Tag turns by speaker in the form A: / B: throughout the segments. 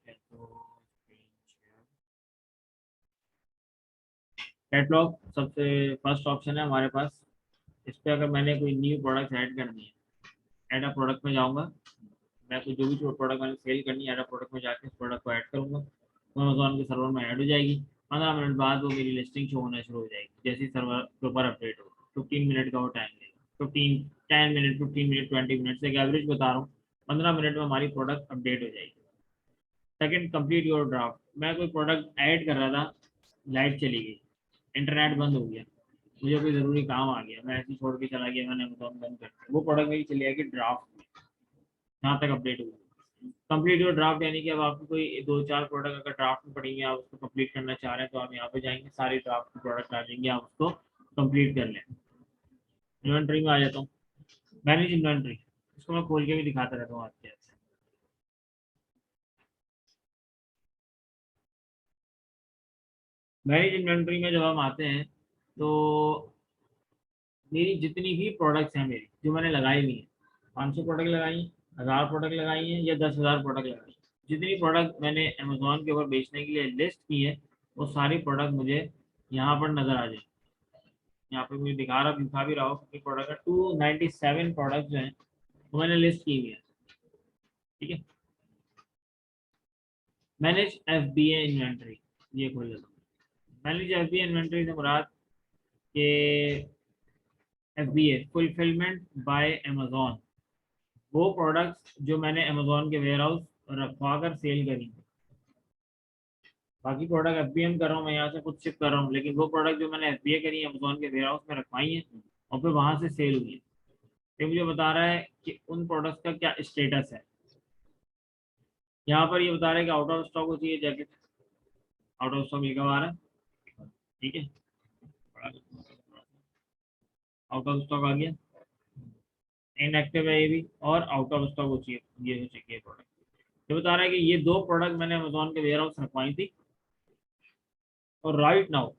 A: है, तो कैटलॉग सबसे फर्स्ट ऑप्शन है हमारे पास। इस पर अगर मैंने कोई न्यू प्रोडक्ट ऐड करनी है, ऐड अ प्रोडक्ट में जाऊंगा। मैं कोई जो भी प्रोडक्ट मैंने सेल करनी है, ऐड अ प्रोडक्ट में जाके उस प्रोडक्ट को ऐड करूंगा, तो अमेजोन के सर्वर में ऐड हो जाएगी। 15 मिनट बाद वो मेरी लिस्टिंग शो होना शुरू हो जाएगी जैसे ही सर्वर के ऊपर अपडेट होगा। 15 मिनट का वो टाइम लेगा, 10 मिनट, 15 मिनट, 20 मिनट से एक एवरेज बता रहा हूँ। 15 मिनट में हमारी प्रोडक्ट अपडेट हो जाएगी। Second, complete your draft. मैं कोई प्रोडक्ट ऐड कर रहा था, लाइट चली गई, इंटरनेट बंद हो गया, मुझे कोई ज़रूरी काम आ गया, मैं ऐसे ही छोड़ के चला गया, मैंने अमेजोन बंद कर दिया, वो प्रोडक्ट मेरी चली जाएगी ड्राफ्ट में, जहाँ तक अपडेट हुआ। कंप्लीट योर ड्राफ्ट यानी कि अब आपको कोई 2-4 प्रोडक्ट अगर ड्राफ्ट में पड़ी हुई है, आप उसको कंप्लीट करना चाह रहे हैं, तो आप यहाँ पे जाएंगे, सारे ड्राफ्ट के प्रोडक्ट आ जाएंगे, आप उसको कंप्लीट कर लें। इन्वेंट्री में आ जाता हूँ, मैनेज इन्वेंट्री। इसको मैं खोल के भी दिखाता रहता हूँ आपके। मैनेज इन्वेंट्री में जब हम आते हैं, तो मेरी जितनी भी प्रोडक्ट्स हैं, मेरी जो मैंने लगाई हुई हैं, 500 प्रोडक्ट लगाई, 1000 प्रोडक्ट लगाई हैं, या 10,000 प्रोडक्ट लगाई हैं, जितनी प्रोडक्ट मैंने अमेजोन के ऊपर बेचने के लिए लिस्ट की है, वो सारी प्रोडक्ट मुझे यहाँ पर नजर आ जाए। यहाँ पे मुझे दिखा भी रहा हो कि प्रोडक्ट है 297 प्रोडक्ट जो हैं वो मैंने लिस्ट की हुई है। ठीक है, मैनेज एफ बी ए इन्वेंट्री, ये खोल लेता हूँ। मैनेज एफ बी ए इन्वेंट्री से मुराद के FBA फुलफिलमेंट बाय अमेजोन, वो प्रोडक्ट्स जो मैंने अमेजोन के वेयर हाउस रखवा कर सेल करी। बाकी प्रोडक्ट FBM कर रहा हूँ, मैं यहाँ से खुद शिप कर रहा हूँ, लेकिन वो प्रोडक्ट जो मैंने FBA करी है, अमेजोन के वेयर हाउस में रखवाई है और फिर वहां से सेल हुई है, ये मुझे बता रहा है कि उन प्रोडक्ट्स का क्या स्टेटस है। यहाँ पर ये बता रहा है कि आउट ऑफ स्टॉक हो चाहिए जैकेट, आउट ऑफ स्टॉक लिखा हुआ आ रहा है। ठीक है, आउट ऑफ स्टॉक आ गया, इनएक्टिव है ये भी, और आउट ऑफ स्टॉक हो चाहिए, ये हो चाहिए प्रोडक्ट। ये बता रहा है कि ये दो प्रोडक्ट मैंने अमेजोन के वेयर हाउस रखवाई थी, और राइट नाउ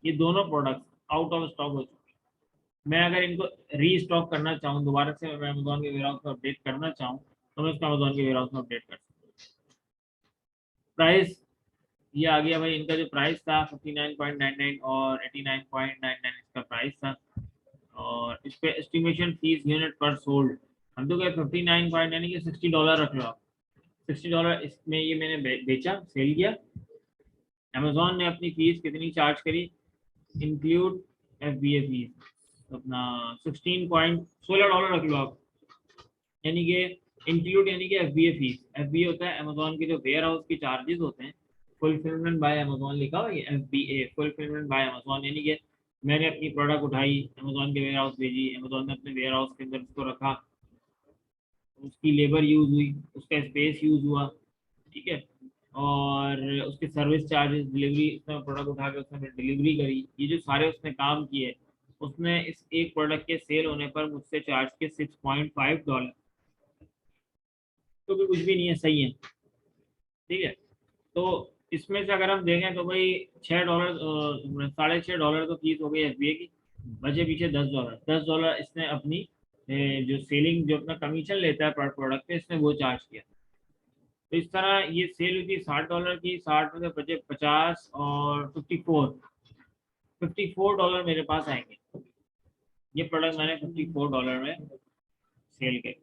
A: ये दोनों प्रोडक्ट आउट ऑफ स्टॉक हो चुके हैं। मैं अगर इनको री स्टॉक करना चाहूँ, दोबारा से मैं अमेजोन के वेयर हाउस में अपडेट करना चाहूँ, तो मैं इसको अमेजोन के वेयर हाउस में अपडेट कर सकता हूँ। प्राइस ये आ गया भाई, इनका जो प्राइस था 59.99 और 89.99 इसका प्राइस था, और इस पे एस्टिमेशन फीस यूनिट पर सोल्ड, हम तो कहे 59 यानी कि $60 रख लो आप। $60 इसमें ये मैंने बेचा, सेल किया। अमेजोन ने अपनी फीस कितनी चार्ज करी, इंक्लूड FBA फीस अपना $16.16 रख लो आप, यानी कि इंक्लूड यानी कि FBA फीस। FBA होता है अमेजोन के जो वेयर हाउस के चार्जेस होते हैं, फुलफिलमेंट बाय अमेजोन लिखा हुआ है FBA, फुलफिलमेंट बाय अमेजोन, यानी कि मैंने अपनी प्रोडक्ट उठाई, अमेजोन के वेयर हाउस भेजी, अमेजोन ने अपने वेयर हाउस के अंदर उसको रखा, उसकी लेबर यूज हुई, उसका स्पेस यूज हुआ। ठीक है, और उसके सर्विस चार्जेस, डिलीवरी, उसने प्रोडक्ट उठा के उसने डिलीवरी करी, ये जो सारे उसने काम किए, उसने इस एक प्रोडक्ट के सेल होने पर मुझसे चार्ज के $6.5, तो भी कुछ भी नहीं है, सही है। ठीक है, तो इसमें से अगर हम देखें तो भाई $6, $6.5 तो फीस हो गई FBA की, बचे पीछे $10। $10 इसने अपनी जो सेलिंग, जो अपना कमीशन लेता है पर प्रोडक्ट पे, इसने वो चार्ज किया। तो इस तरह ये सेल हुई थी $60 की, 60 में से बचे 50 और 54 मेरे पास आएंगे। ये प्रोडक्ट मैंने $54 में सेल किया।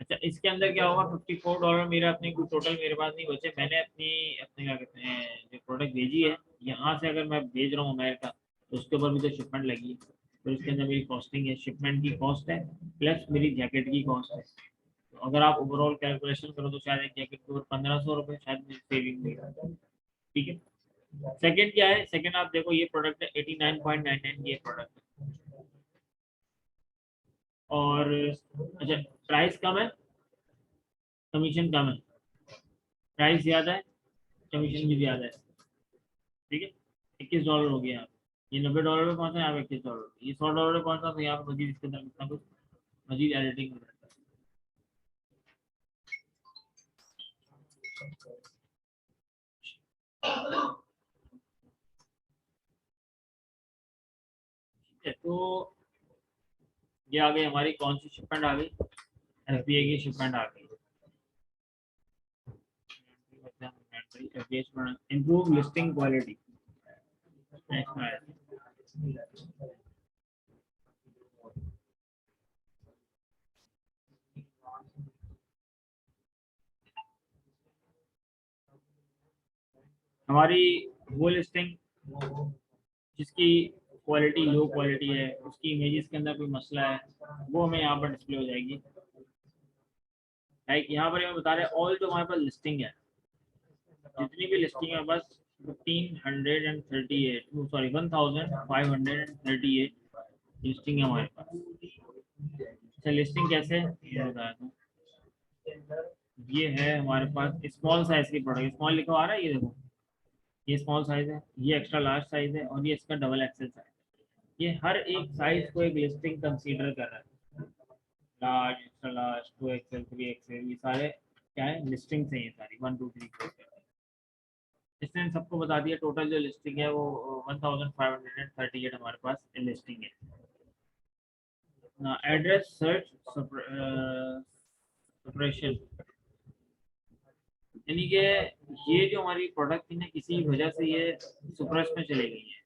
A: अच्छा, इसके अंदर क्या होगा, $54 मेरा अपने को टोटल मेरे पास नहीं बचे, मैंने अपनी अपने क्या कहते हैं जो प्रोडक्ट भेजी है, यहाँ से अगर मैं भेज रहा हूँ अमेरिका, तो उसके ऊपर भी तो शिपमेंट लगी है, तो उसके अंदर मेरी कॉस्टिंग है, शिपमेंट की कॉस्ट है, प्लस मेरी जैकेट की कॉस्ट है। तो अगर आप ओवरऑल कैलकुलेशन करो तो शायद एक जैकेट के ऊपर ₹1,500 शायद मेरी सेविंग हुई। ठीक है, सेकंड क्या है, सेकंड आप देखो, ये प्रोडक्ट है 89.99, ये प्रोडक्ट है, और अच्छा प्राइस कम है, कमीशन कम है, प्राइस ज़्यादा है, कमीशन भी ज़्यादा है। ठीक है, $21 हो गया, ये $90 पे पहुंचा, यहाँ पे $21, ये $100 पे पहुंचा, तो यहाँ पे मजीद इसके अंदर कितना कुछ मजीद एडिटिंग हो जाता है। तो ये आ गई हमारी कौन सी शिपमेंट आ गई, FBA की शिपमेंट आ गई। Improve listing quality. हमारी वो लिस्टिंग जिसकी क्वालिटी लो क्वालिटी है, उसकी इमेजेस के अंदर कोई मसला है, वो हमें यहाँ पर डिस्प्ले हो जाएगी। लाइक यहाँ पर हमें बता रहे हैं ऑल जो हमारे पास लिस्टिंग है, जितनी भी लिस्टिंग है बस 1538 सॉरी 1538 लिस्टिंग है हमारे पास। अच्छा लिस्टिंग कैसे ये बताया था। ये है हमारे पास स्मॉल साइज की प्रोडक्ट, स्मॉल लिखा आ रहा है, ये देखो ये स्मॉल साइज है, ये एक्स्ट्रा लार्ज साइज है और ये इसका डबल एक्सेल साइज है। ये हर एक साइज को एक लिस्टिंग कंसीडर कर रहा है। Large, extra large, 2XL, 3XL, ये सारे क्या है लिस्टिंग से, ये सारी 1 2 3 4 इसने सबको बता दिया। टोटल जो लिस्टिंग है वो 1538 हमारे पास लिस्टिंग है। एड्रेस सर्च सप्रेशन, यानी कि ये जो हमारी प्रोडक्ट थी ना, किसी वजह से ये सुप्रेस में चली गई है,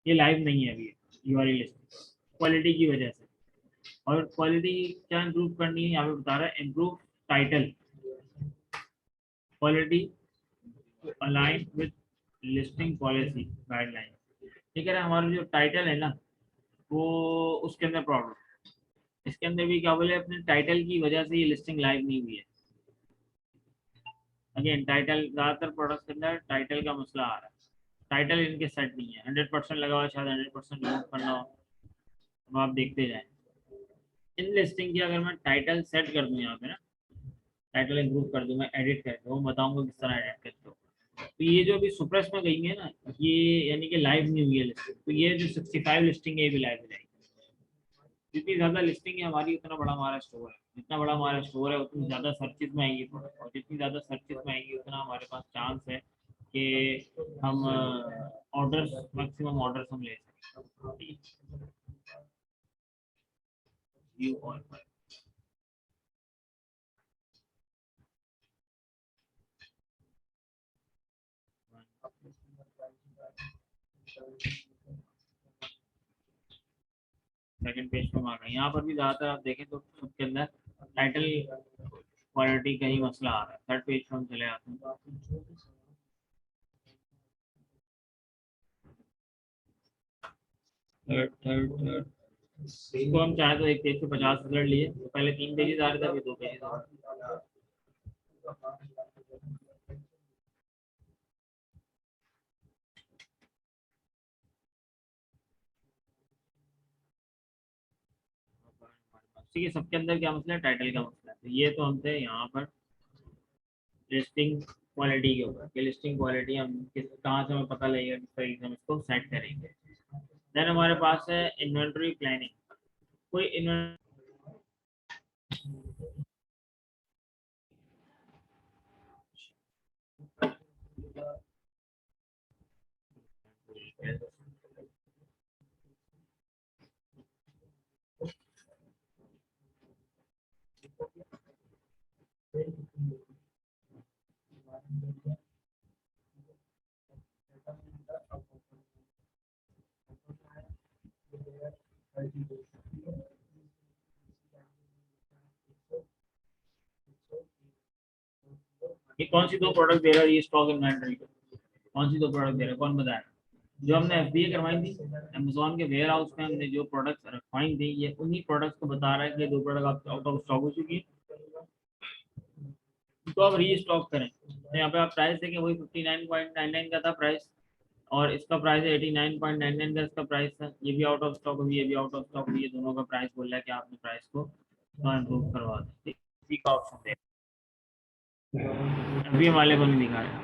A: ये लाइव नहीं है अभी ये वाली लिस्ट क्वालिटी की वजह से। और क्वालिटी क्या इंप्रूव करनी है, यहाँ पे बता रहा है improve title quality to align with listing policy guideline. ठीक है ना, हमारा जो टाइटल है ना वो उसके अंदर प्रॉब्लम, इसके अंदर भी क्या बोले अपने टाइटल की वजह से ये लिस्टिंग लाइव नहीं हुई है। अगेन टाइटल, ज़्यादातर प्रोडक्ट्स के अंदर टाइटल का मसला आ रहा है, टाइटल इनके सेट नहीं है। 100% लगा हुआ, शायद 100% रिमूव करना हो, अब आप देखते जाएं। इन लिस्टिंग की अगर मैं टाइटल सेट कर दूं, यहाँ पे ना टाइटल इंप्रूव कर दूं, मैं एडिट करके वो बताऊंगा किस तरह एडिट करते हो। तो ये जो अभी सुप्रेस में गई है ना, ये यानी कि लाइव नहीं हुई है लिस्टिंग, तो ये जो 65 लिस्टिंग है ये भी लाइव हो जाएगी। जितनी ज्यादा लिस्टिंग है हमारी, उतना बड़ा हमारा स्टोर है, जितना बड़ा हमारा स्टोर है उतनी ज्यादा सर्चिस में आएंगी प्रोडक्ट, और जितनी ज्यादा सर्चिस में आएंगी उतना हमारे पास चांस है कि हम ऑर्डर्स, मैक्सिमम ऑर्डर्स हम ले सकें। व्यू ऑल सेकंड पेज पे आ गए। यहाँ पर भी ज़्यादातर आप देखें तो सबके अंदर टाइटल क्वालिटी का ही मसला आ रहा है। थर्ड पेज पे हम चले आते हैं। थर्ड इसको हम चाहे तो एक पेज पे 50 कर लिए, तो पहले 3 पेजेस आ रहे थे, अभी 2 पेजेस आ रहे हैं। ठीक है, सबके अंदर क्या मसला है, टाइटल का मसला है। तो ये तो हम थे यहाँ पर लिस्टिंग क्वालिटी के ऊपर कि लिस्टिंग क्वालिटी हम किस कहाँ से हमें पता लगेगा, किस तरीके से हम इसको सेट करेंगे। देन हमारे पास है इन्वेंटरी प्लानिंग। कोई इन्वेंटरी ये कौन सी दो प्रोडक्ट दे रहा है ये स्टॉक इन्वेंटरी को, कौन सी दो प्रोडक्ट दे रहा है, कौन बताया। जो हमने एफबीए करवाई थी अमेजोन के वेयर हाउस में, हमने जो प्रोडक्ट्स रखवाई थी ये उन्हीं प्रोडक्ट्स को बता रहा है कि ये दो प्रोडक्ट आप आउट ऑफ स्टॉक हो चुकी है, तो आप री स्टॉक करें। तो यहाँ पे आप प्राइस देखें, वही 59.99 का था प्राइस, और इसका प्राइस है 89.99 का इसका प्राइस था। ये भी आउट ऑफ स्टॉक हुई, ये भी आउट ऑफ स्टॉक हुई है, दोनों का प्राइस बोल रहा है कि आपने प्राइस को इम्प्रूव करवा दें। इसी का ऑप्शन दे अभी वाले को नहीं दिखा रहा,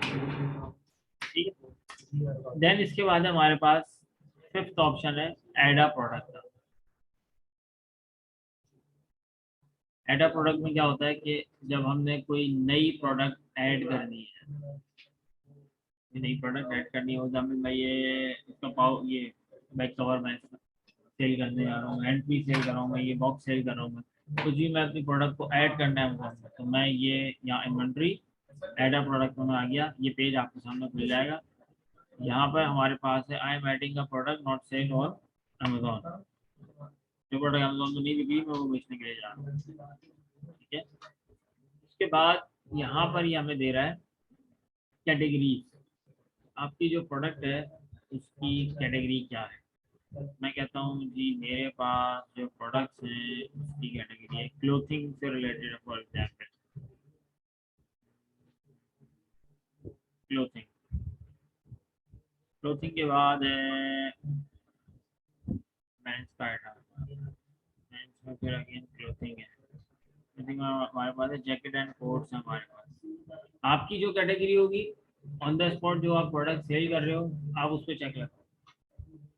A: ठीक है। देन इसके बाद हमारे पास फिफ्थ ऑप्शन है एड अ प्रोडक्ट का। एड अ प्रोडक्ट में क्या होता है कि जब हमने कोई नई प्रोडक्ट ऐड करनी है, नई प्रोडक्ट ऐड करनी हो, जब मैं ये इसका पाव ये बैक कवर मैं सेल करने जा रहा हूँ, हैंड पीस सेल कर रहा हूँ, मैं ये बॉक्स सेल कर रहा हूँ, मैं कुछ भी मैं अपनी प्रोडक्ट को ऐड करना है मुझे, तो मैं ये यहाँ इन्वेंट्री ऐड अ प्रोडक्ट में आ गया, ये पेज आपके सामने खुल जाएगा। यहाँ पर हमारे पास है I am adding a product not sell on Amazon. जो प्रोडक्ट अमेजोन में नहीं बिकी मैं वो बेचने के लिए जा रहा हूँ। ठीक है, उसके बाद यहाँ पर ये हमें दे रहा है कैटेगरी। आपकी जो प्रोडक्ट है उसकी कैटेगरी क्या है। मैं कहता हूँ जी मेरे पास जो प्रोडक्ट्स हैं उसकी कैटेगरी है क्लोथिंग से related, for example clothing. Clothing के बाद है मेंस का आइटम, मेंस में फिर अगेन क्लोथिंग है। क्लोथिंग में हमारे पास है जैकेट एंड कोट्स है हमारे पास। आपकी जो कैटेगरी होगी ऑन द स्पॉट जो आप प्रोडक्ट सेल कर रहे हो आप उस पर चेक लगाओ।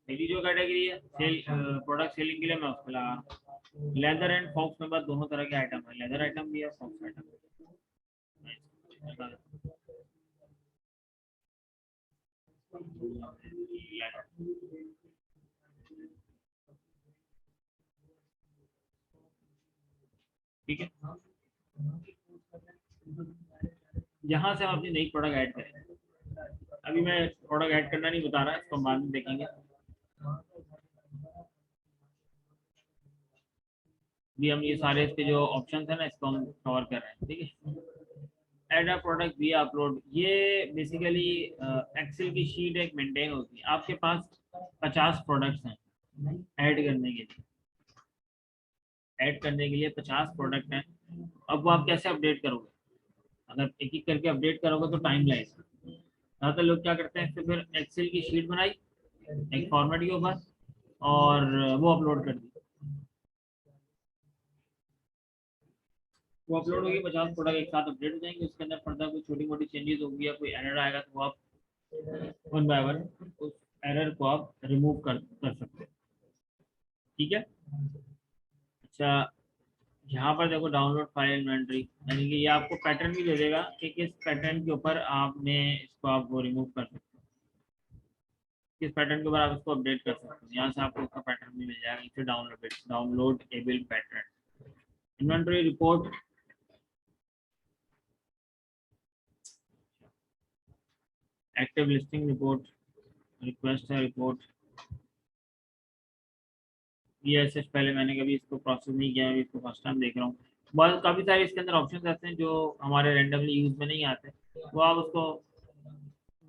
A: मेरी जो कैटेगरी है सेल प्रोडक्ट सेलिंग के लिए मैं उस पर लगा रहा हूँ। लेदर एंड फॉक्स में बस दोनों तरह के आइटम है, लेदर आइटम भी है फॉक्स आइटम भी। ठीक है, यहाँ से हम अपनी नई प्रोडक्ट ऐड करें। अभी मैं प्रोडक्ट ऐड करना नहीं बता रहा, इसको बाद में देखेंगे। भी हम ये सारे इसके जो ऑप्शन है ना इसको हम कवर कर रहे हैं। ठीक है, add a product we upload, ये बेसिकली एक्सेल की शीट एक मेंटेन होती है। आपके पास 50 प्रोडक्ट्स हैं ऐड करने के लिए, ऐड करने के लिए 50 प्रोडक्ट हैं। अब वो आप कैसे अपडेट करोगे? अगर एक एक करके अपडेट करोगे तो टाइम लगेगा। ज़्यादातर लोग क्या करते हैं, फिर एक्सेल की शीट बनाई एक फॉर्मेट के ऊपर और वो अपलोड कर दी। वो अपलोड होगी, 50 प्रोडक्ट एक साथ अपडेट हो जाएंगे। उसके अंदर फर्दर कोई छोटी मोटी चेंजेस होगी या कोई एरर आएगा तो वो आप वन बाय वन उस एरर को आप रिमूव कर सकते हो। ठीक है, अच्छा यहाँ पर देखो डाउनलोड फाइल इन्वेंटरी, यानी कि ये आपको पैटर्न भी दे देगा कि किस पैटर्न के ऊपर आपने इसको आप वो रिमूव कर सकते हो, किस पैटर्न के ऊपर आप इसको अपडेट कर सकते हो। यहाँ से आपको उसका पैटर्न भी मिल जाएगा। इसे download able pattern. Inventory report, active listing report, request है रिपोर्ट। ये ऐसे पहले मैंने कभी इसको प्रोसेस नहीं किया, अभी इसको फर्स्ट टाइम देख रहा हूँ। बहुत काफ़ी सारे इसके अंदर ऑप्शन आते हैं जो हमारे रेंडमली यूज में नहीं आते, वो आप उसको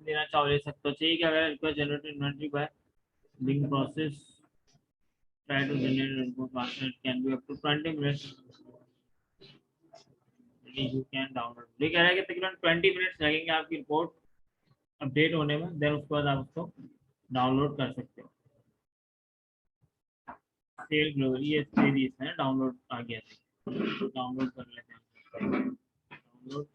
A: लेना चाहो ले सकते हो। ठीक है, अगर request generate inventory by being process try to generate report faster, it can be up to 20 minutes, you can download। ये कह रहा है कि तकरीबन 20 मिनट्स लगेंगे आपकी रिपोर्ट अपडेट होने में, देन उसके बाद आप उसको डाउनलोड कर सकते हो। सेल ग्लोबल ये सीरीज है, डाउनलोड आ गया था, डाउनलोड कर लेते हैं। डाउनलोड,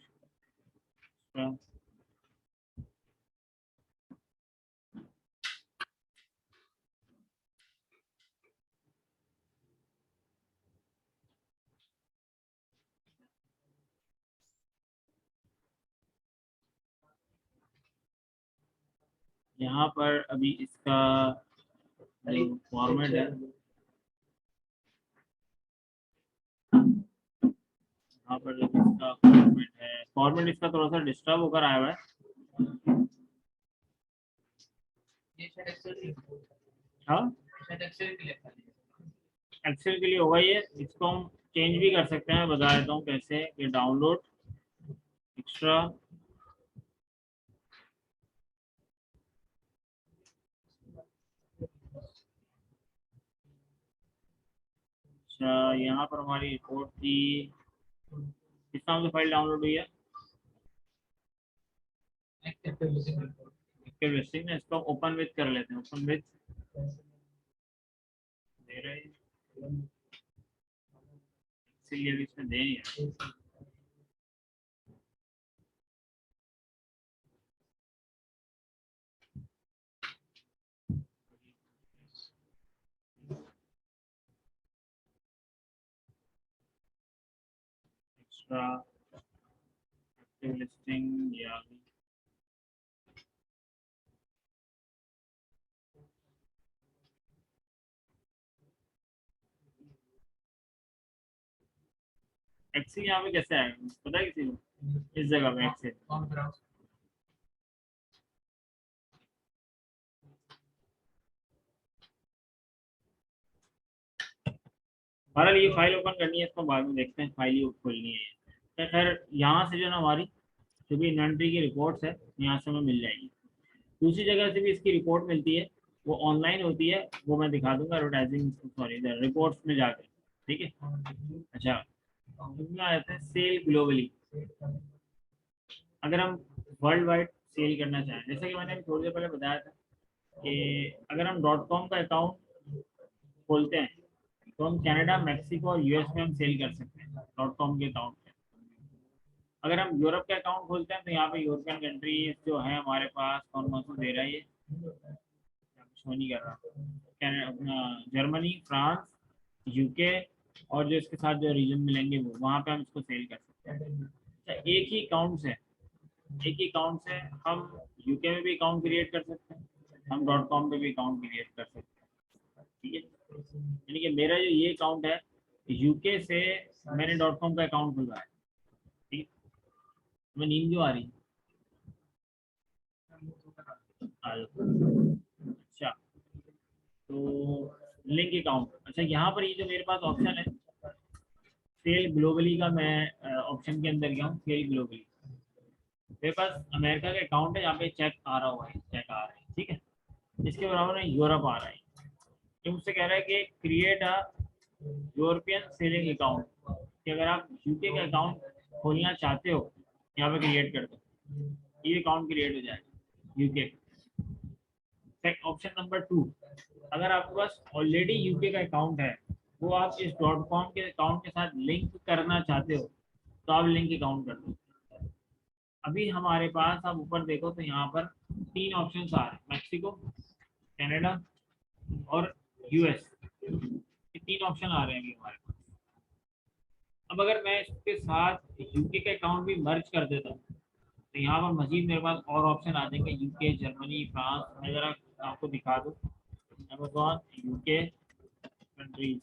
A: यहाँ पर अभी इसका जो फॉर्मेट है, यहाँ पर जो इसका फॉर्मेट है, फॉर्मेट इसका थोड़ा सा डिस्टर्ब होकर आया हुआ है। हाँ, एक्सेल के लिए होगा ये। इसको हम चेंज भी कर सकते हैं, बता देता हूँ कैसे। कि डाउनलोड एक्स्ट्रा, अच्छा यहाँ पर हमारी रिपोर्ट थी, किस नाम से फाइल डाउनलोड हुई है? एक्टिव लिस्टिंग है, इसको ओपन विथ कर लेते हैं। ओपन विथ दे रहे हैं, इसीलिए भी इसमें दे नहीं रहा। एक्स्ट्रा एक्टिव लिस्टिंग या एक्सेल यहाँ पे कैसे आएगा पता है किसी को? इस जगह पे एक्सेल बहरहाल ये फाइल ओपन करनी है, इसको बाद में देखते हैं, फाइल ही खोलनी है। तो खैर यहाँ से जो ना हमारी जो भी इन्वेंट्री की रिपोर्ट्स है यहाँ से हमें मिल जाएगी। दूसरी जगह से भी इसकी रिपोर्ट मिलती है, वो ऑनलाइन होती है, वो मैं दिखा दूंगा एडवर्टाइजिंग सॉरी इधर रिपोर्ट्स में जाकर। ठीक है। अच्छा, इसमें आ जाते हैं सेल ग्लोबली। अगर हम वर्ल्ड वाइड सेल करना चाहें, जैसे कि मैंने अभी थोड़ी देर पहले बताया था कि अगर हम डॉट कॉम का अकाउंट खोलते हैं तो हम कनाडा, मैक्सिको और यूएस में हम सेल कर सकते हैं डॉट कॉम के अकाउंट में। अगर हम यूरोप का अकाउंट खोलते हैं तो यहाँ पे यूरोपियन कंट्रीज जो है हमारे पास, कौन कौन सा दे रहा है ये शो नहीं कर रहा, अपना जर्मनी, फ्रांस, यूके और जो इसके साथ जो रीजन मिलेंगे वो वहाँ पे हम इसको सेल कर सकते हैं। अच्छा, एक ही अकाउंट से हम यूके में भी अकाउंट क्रिएट कर सकते हैं, हम डॉट कॉम पे भी अकाउंट क्रिएट कर सकते हैं। ठीक है, यानी कि मेरा जो ये अकाउंट है यूके से मैंने डॉट कॉम का अकाउंट खुलवाया है। ठीक है, मैं नींद क्यों आ रही है? अच्छा, तो लिंक अकाउंट, अच्छा यहाँ पर ये जो मेरे पास ऑप्शन है सेल ग्लोबली का, मैं ऑप्शन के अंदर गया हूँ सेल ग्लोबली। मेरे पास अमेरिका का अकाउंट है, यहाँ पे चेक आ रहा हुआ है, चेक आ रहा है। ठीक है, इसके बराबर में यूरोप आ रहा है। ये मुझसे कह रहा है कि create a European selling account, कि अगर आप यूके का अकाउंट खोलना चाहते हो यहाँ पे क्रिएट कर दो, ये अकाउंट क्रिएट हो जाएगा यूके। ऑप्शन नंबर 2, अगर आपके पास ऑलरेडी यूके का अकाउंट है, वो आप इस डॉट कॉम के अकाउंट के साथ लिंक करना चाहते हो, तो आप लिंक अकाउंट कर दो। अभी हमारे पास आप ऊपर देखो तो यहाँ पर 3 ऑप्शन आ रहे हैं, मैक्सिको, कनाडा और यूएस, ये 3 ऑप्शन आ रहे हैं अभी हमारे पास। अब अगर मैं इसके साथ यूके का अकाउंट भी मर्ज कर देता हूँ तो यहाँ पर मजीद मेरे पास और ऑप्शन आ जाएंगे, यूके, जर्मनी, फ्रांस। मैं जरा आपको दिखा दूँ, अमेजॉन यूके कंट्रीज,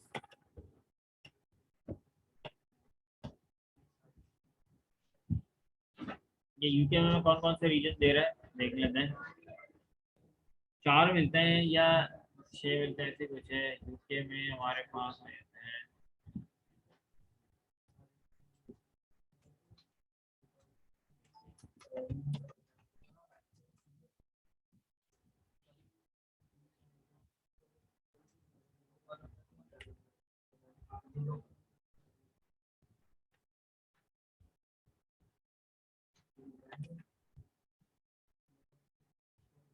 A: ये यूके में कौन कौन से रीजन दे रहा है देख लेते हैं। 4 मिलते हैं या 6 मिलते हैं, ऐसे कुछ है। यूके में हमारे पास मिलते हैं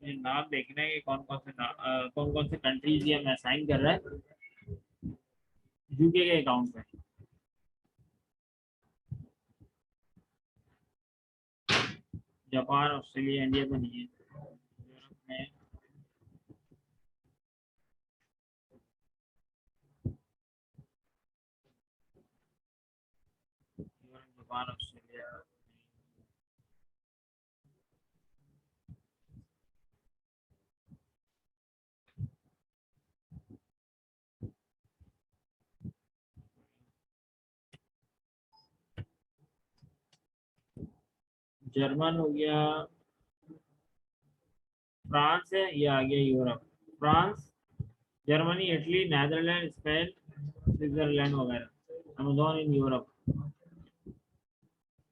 A: ये नाम देखना है कि कौन कौन से कंट्रीज ये मैं असाइन कर रहा है यूके के अकाउंट में। जापान, ऑस्ट्रेलिया, इंडिया तो नहीं है। यूरोप में जापान, ऑस्ट्रेलिया, जर्मन हो गया, फ्रांस है, ये आ गया Europe. France, Germany, Italy, Netherland, Spain, Switzerland वगैरह, अमेजोन इन यूरोप।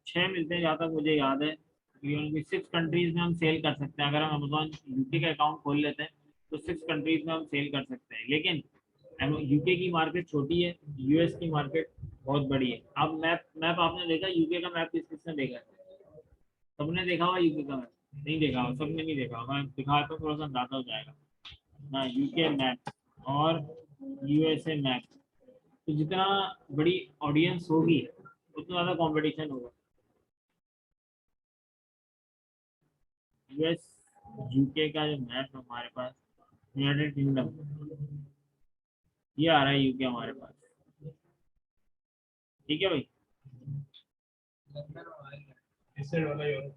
A: 6 मिलते हैं जहाँ तक मुझे याद है, क्योंकि उनकी 6 कंट्रीज में हम सेल कर सकते हैं। अगर हम अमेजोन यूके का अकाउंट खोल लेते हैं तो 6 कंट्रीज में हम सेल कर सकते हैं। लेकिन यूके की मार्केट छोटी है, यूएस की मार्केट बहुत बड़ी है। अब मैप मैप आपने देखा यूके का मैप, किस किसने देखा है? सबने देखा हुआ यूके का मैप? नहीं देखा हो, सबने नहीं देखा होगा, मैं दिखाता हूँ, थोड़ा सा अंदाजा हो जाएगा ना। यूके मैप और यूएसए मैप, तो जितना बड़ी ऑडियंस होगी उतना ज़्यादा कंपटीशन होगा। यूएस यूके का जो मैप है हमारे पास, यूनाइटेड किंगडम, ये आ रहा है यूके हमारे पास। ठीक है भाई, इससे वाला यूरोप,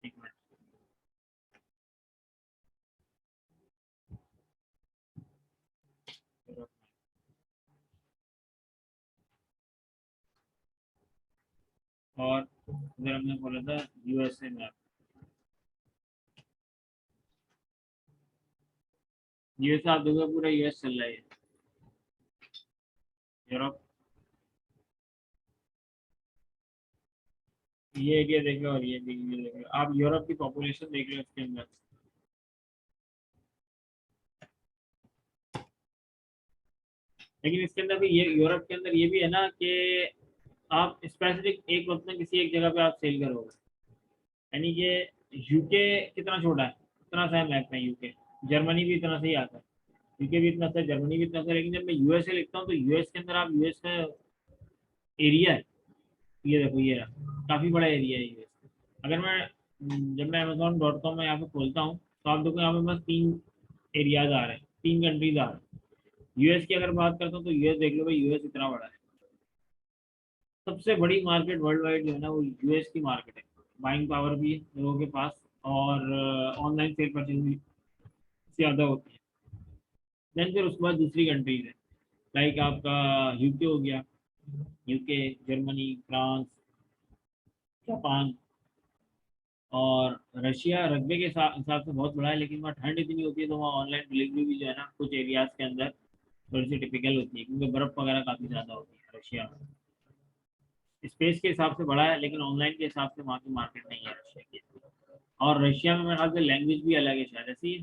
A: एक मिनट। और इधर हमने खोला था यूएसए मैप। यूएसए आप देखो पूरा यूएस चल रहा है, यूरोप ये एरिया देख लो और ये एरिया देख लो, आप यूरोप की पॉपुलेशन देख लो इसके अंदर। लेकिन इसके अंदर भी ये यूरोप के अंदर ये भी है ना कि आप स्पेसिफिक एक वक्त में किसी एक जगह पे आप सेल करोगे, यानी कि यूके कितना छोटा है उतना सा मैप में यूके, जर्मनी भी इतना सही आता है, यूके भी इतना सा है, जर्मनी भी इतना सा है, लेकिन जब मैं यूएसए लिखता हूँ तो यूएस के अंदर आप यूएस का एरिया है, ये देखो ये रहा काफी बड़ा एरिया है यूएस। अगर मैं जब मैं Amazon.com में यहाँ पे खोलता हूँ तो आप देखो यहाँ पे बस 3 एरियाज आ रहे हैं, 3 कंट्रीज आ रहे हैं। यूएस की अगर बात करता हूँ तो यूएस देख लो भाई, यूएस इतना बड़ा है, सबसे बड़ी मार्केट वर्ल्ड वाइड जो है ना वो यूएस की मार्केट है। बाइंग पावर भी है लोगों के पास, और ऑनलाइन सेल परचेज भी ज्यादा होती है। देन फिर उसके बाद दूसरी कंट्रीज है, लाइक आपका यूके हो गया, यूके, जर्मनी, फ्रांस, जापान, और रशिया रकबे के हिसाब से बहुत बड़ा है, लेकिन वहाँ ठंड इतनी होती है तो वहाँ ऑनलाइन डिलीवरी भी जो है ना कुछ एरियाज के अंदर थोड़ी सी टिपिकल होती है, क्योंकि बर्फ वगैरह काफी ज्यादा होती है रशिया में। स्पेस के हिसाब से बड़ा है, लेकिन ऑनलाइन के हिसाब से वहाँ की मार्केट नहीं है रशिया की। और रशिया में मेरे ख्याल से लैंग्वेज भी अलग है शायद, ऐसी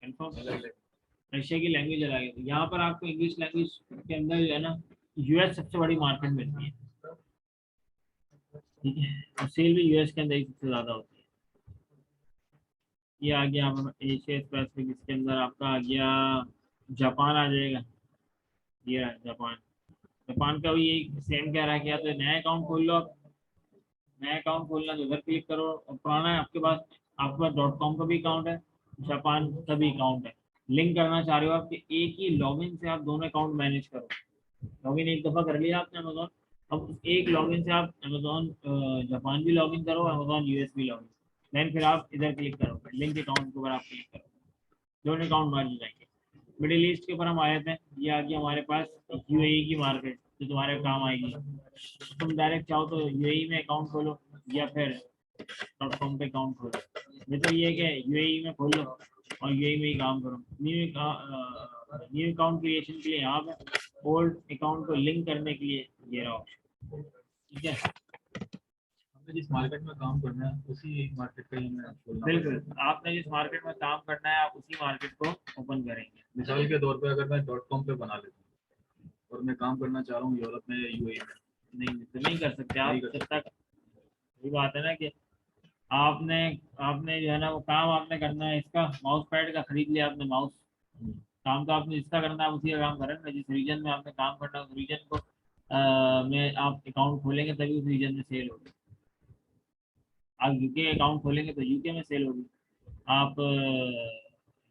A: कंफर्म, रशिया की लैंग्वेज अलग है। तो यहाँ पर आपको इंग्लिश लैंग्वेज के अंदर जो है ना यूएस सबसे बड़ी मार्केट मिलती है, ठीक है, और सेल भी यूएस के अंदर ही सबसे ज्यादा होती है। ये आ गया एशिया पैसिफिक, इसके अंदर आपका आ गया जापान आ जाएगा, ये रहा जापान। जापान का भी यही सेम कह रहा है कि या तो नया अकाउंट खोल लो आप, नया अकाउंट खोलना तो उधर क्लिक करो, और पुराना है आपके पास .com का भी अकाउंट है, जापान का भी अकाउंट है, लिंक करना चाह रहे हो आप कि एक ही लॉगिन से आप दोनों अकाउंट मैनेज करो। लॉगिन एक दफा कर लिया आपने अमेजोन, अब उस एक लॉगिन से आप अमेजोन जापान भी लॉगिन करो, अमेजोन यूएस भी लॉगिन, देन फिर आप इधर क्लिक करो, लिंक अकाउंट के ऊपर आप क्लिक करो, दोनों अकाउंट मर्ज हो जाएंगे। मिडिल ईस्ट के ऊपर हम आए थे, ये आ गया हमारे पास यूएई की मार्केट जो तुम्हारे काम आएगी। तुम डायरेक्ट चाहो तो यूएई में अकाउंट खोलो, या फिर .com पे अकाउंट खोलो। बेहतर ये है कि यूएई में खोलो और यूएई में ही काम करो। न्यू अकाउंट क्रिएशन के लिए यहाँ पे, ओल्ड अकाउंट को लिंक करने के लिए ये रहा ऑप्शन, ठीक है।
B: हमें जिस मार्केट में काम करना है उसी मार्केट का ही हमें खोलना पड़ेगा।
A: बिल्कुल, आपने जिस मार्केट में काम करना है आप उसी मार्केट को ओपन करेंगे।
B: मिसाल के तौर पे अगर मैं .com पे बना लेता हूँ और मैं काम करना चाह रहा हूँ यूरोप में या यूएई में,
A: नहीं तो नहीं कर सकते आप
B: नहीं कर
A: जब
B: सकता।
A: तक, ये बात है ना कि आपने आपने जो है ना वो काम आपने करना है, इसका माउस पैड का खरीद लिया आपने माउस, काम तो आपने जिसका करना है उसी का काम करें ना, जिस रीजन में आपने काम करना है उस रीजन को में आप अकाउंट खोलेंगे तभी उस रीजन में सेल होगी। आप यूके अकाउंट खोलेंगे तो यूके में सेल होगी, आप